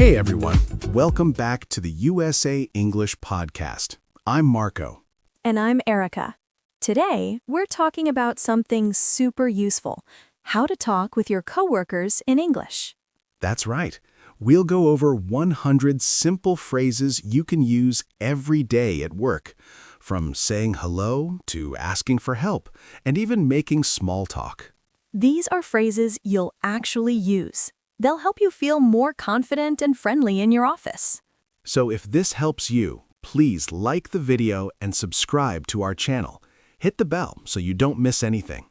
Hey everyone, welcome back to the USA English Podcast. I'm Marco. And I'm Erica. Today, we're talking about something super useful, how to talk with your coworkers in English. That's right. We'll go over 100 simple phrases you can use every day at work, from saying hello to asking for help, and even making small talk. These are phrases you'll actually use. They'll help you feel more confident and friendly in your office. So if this helps you, please like the video and subscribe to our channel. Hit the bell so you don't miss anything.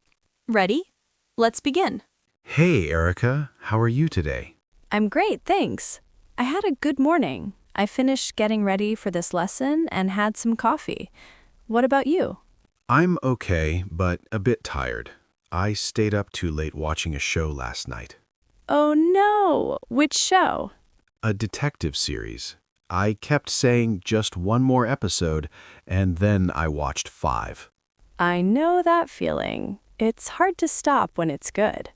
Ready? Let's begin. Hey Erica, how are you today? I'm great, thanks. I had a good morning. I finished getting ready for this lesson and had some coffee. What about you? I'm okay, but a bit tired. I stayed up too late watching a show last night. Oh no! Which show? A detective series. I kept saying just one more episode, and then I watched 5. I know that feeling. It's hard to stop when it's good.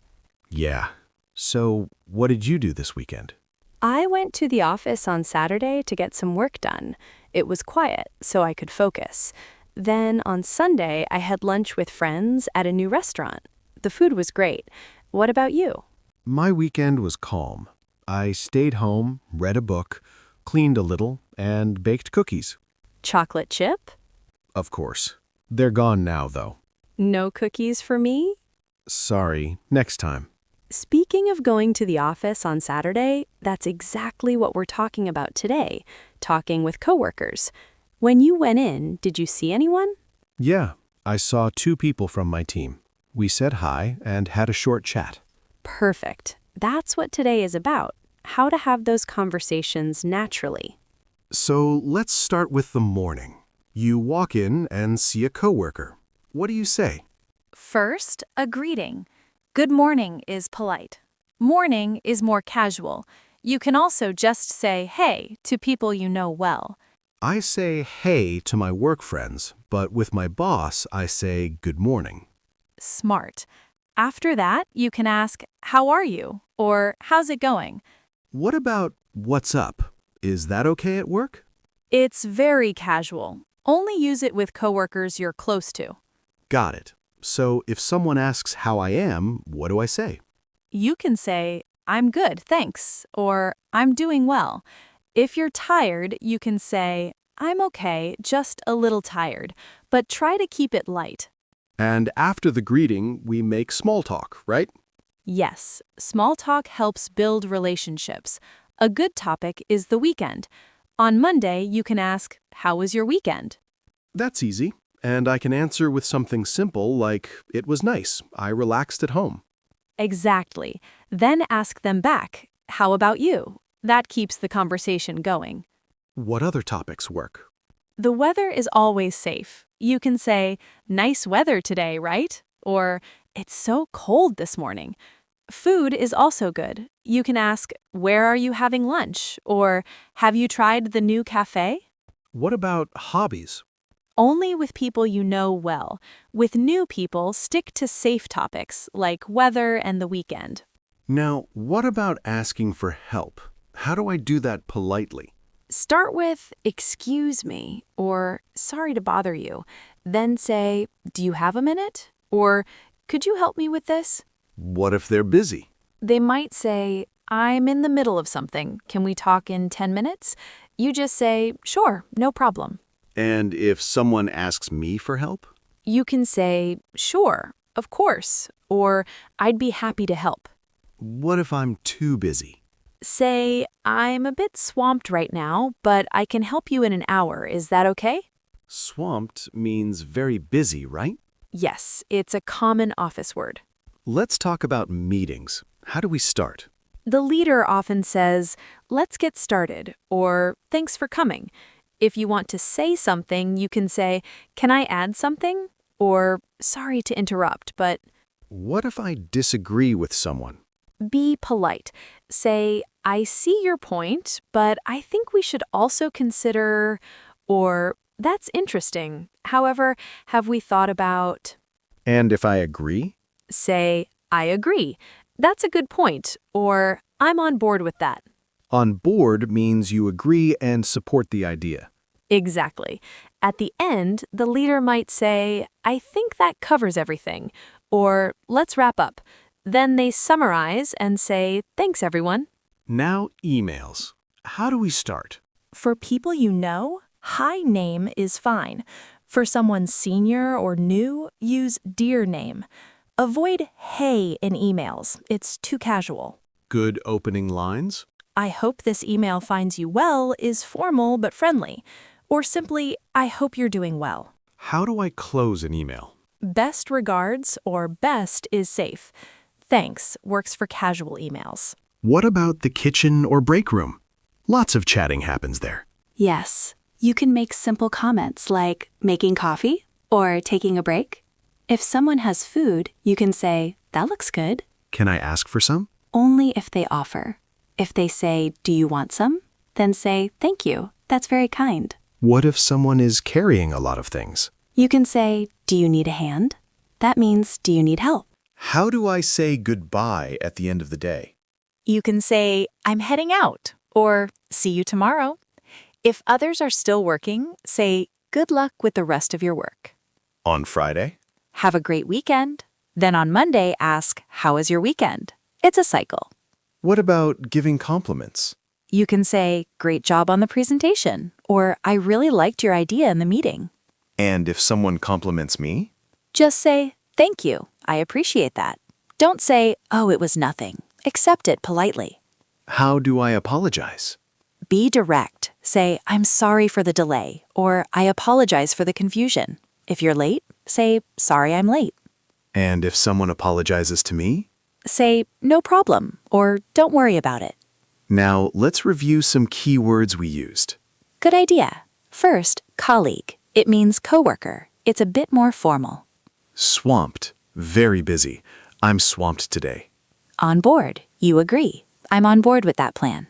Yeah. So, what did you do this weekend? I went to the office on Saturday to get some work done. It was quiet, so I could focus. Then on Sunday, I had lunch with friends at a new restaurant. The food was great. What about you? My weekend was calm. I stayed home, read a book, cleaned a little, and baked cookies. Chocolate chip? Of course. They're gone now, though. No cookies for me? Sorry, next time. Speaking of going to the office on Saturday, that's exactly what we're talking about today, talking with coworkers. When you went in, did you see anyone? Yeah, I saw 2 people from my team. We said hi and had a short chat. Perfect. That's what today is about, how to have those conversations naturally. So let's start with the morning. You walk in and see a coworker. What do you say? First, a greeting. Good morning is polite. Morning is more casual. You can also just say hey to people you know well. I say hey to my work friends, but with my boss, I say good morning. Smart. After that, you can ask, how are you? Or how's it going? What about what's up? Is that okay at work? It's very casual. Only use it with coworkers you're close to. Got it. So if someone asks how I am, what do I say? You can say, I'm good, thanks, or I'm doing well. If you're tired, you can say, I'm okay, just a little tired, but try to keep it light. And after the greeting, we make small talk, right? Yes, small talk helps build relationships. A good topic is the weekend. On Monday, you can ask, how was your weekend? That's easy. And I can answer with something simple like, it was nice. I relaxed at home. Exactly. Then ask them back, how about you? That keeps the conversation going. What other topics work? The weather is always safe. You can say, nice weather today, right? Or, it's so cold this morning. Food is also good. You can ask, where are you having lunch? Or, have you tried the new cafe? What about hobbies? Only with people you know well. With new people, stick to safe topics like weather and the weekend. Now, what about asking for help? How do I do that politely? Start with, excuse me, or sorry to bother you. Then say, do you have a minute? Or, could you help me with this? What if they're busy? They might say, I'm in the middle of something. Can we talk in 10 minutes? You just say, sure, no problem. And if someone asks me for help? You can say, sure, of course, or I'd be happy to help. What if I'm too busy? Say, I'm a bit swamped right now, but I can help you in an hour. Is that okay? Swamped means very busy, right? Yes, it's a common office word. Let's talk about meetings. How do we start? The leader often says, let's get started, or thanks for coming. If you want to say something, you can say, can I add something? Or sorry to interrupt, but... What if I disagree with someone? Be polite. Say, I see your point, but I think we should also consider, or that's interesting. However, have we thought about... And if I agree? Say, I agree. That's a good point, or I'm on board with that. On board means you agree and support the idea. Exactly. At the end, the leader might say, I think that covers everything, or let's wrap up. Then they summarize and say, thanks, everyone. Now, emails. How do we start? For people you know, hi name is fine. For someone senior or new, use dear name. Avoid hey in emails. It's too casual. Good opening lines? I hope this email finds you well is formal but friendly. Or simply, I hope you're doing well. How do I close an email? Best regards or best is safe. Thanks works for casual emails. What about the kitchen or break room? Lots of chatting happens there. Yes, you can make simple comments like making coffee or taking a break. If someone has food, you can say, that looks good, Can I ask for some? only if they offer. If they say, do you want some? Then say, thank you, that's very kind. What if someone is carrying a lot of things? You can say, do you need a hand? That means, do you need help? How do I say goodbye at the end of the day? You can say, I'm heading out, or see you tomorrow. If others are still working, say, good luck with the rest of your work. On Friday? Have a great weekend. Then on Monday, ask, how was your weekend? It's a cycle. What about giving compliments? You can say, great job on the presentation, or I really liked your idea in the meeting. And if someone compliments me? Just say, thank you, I appreciate that. Don't say, oh, it was nothing. Accept it politely. How do I apologize? Be direct. Say, I'm sorry for the delay, or I apologize for the confusion. If you're late, say, sorry I'm late. And if someone apologizes to me? Say, no problem, or don't worry about it. Now, let's review some key words we used. Good idea. First, colleague. It means coworker. It's a bit more formal. Swamped. Very busy. I'm swamped today. On board. You agree. I'm on board with that plan.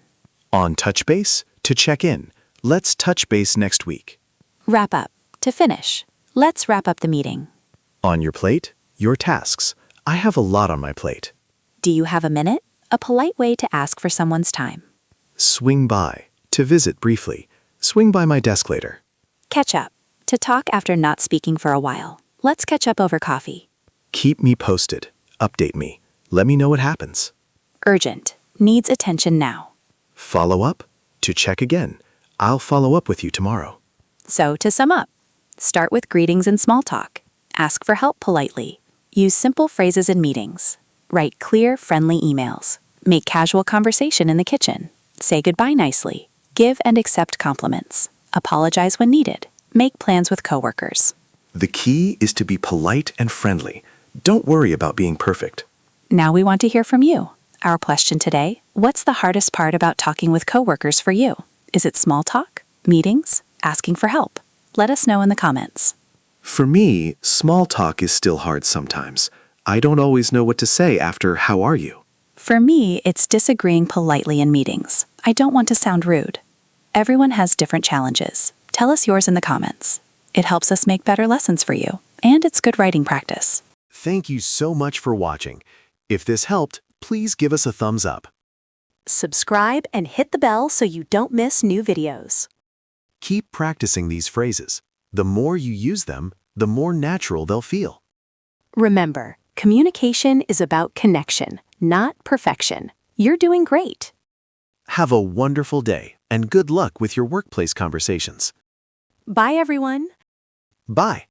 On touch base? To check in. Let's touch base next week. Wrap up. To finish. Let's wrap up the meeting. On your plate? Your tasks. I have a lot on my plate. Do you have a minute? A polite way to ask for someone's time. Swing by. To visit briefly. Swing by my desk later. Catch up. To talk after not speaking for a while. Let's catch up over coffee. Keep me posted. Update me. Let me know what happens. Urgent. Needs attention now. Follow up? To check again. I'll follow up with you tomorrow. So to sum up, start with greetings and small talk. Ask for help politely. Use simple phrases in meetings. Write clear, friendly emails. Make casual conversation in the kitchen. Say goodbye nicely. Give and accept compliments. Apologize when needed. Make plans with coworkers. The key is to be polite and friendly. Don't worry about being perfect. Now we want to hear from you. Our question today, what's the hardest part about talking with coworkers for you? Is it small talk, meetings, asking for help? Let us know in the comments. For me, small talk is still hard sometimes. I don't always know what to say after how are you? For me, it's disagreeing politely in meetings. I don't want to sound rude. Everyone has different challenges. Tell us yours in the comments. It helps us make better lessons for you, and it's good writing practice. Thank you so much for watching. If this helped, please give us a thumbs up. Subscribe and hit the bell so you don't miss new videos. Keep practicing these phrases. The more you use them, the more natural they'll feel. Remember, communication is about connection, not perfection. You're doing great. Have a wonderful day and good luck with your workplace conversations. Bye, everyone. Bye.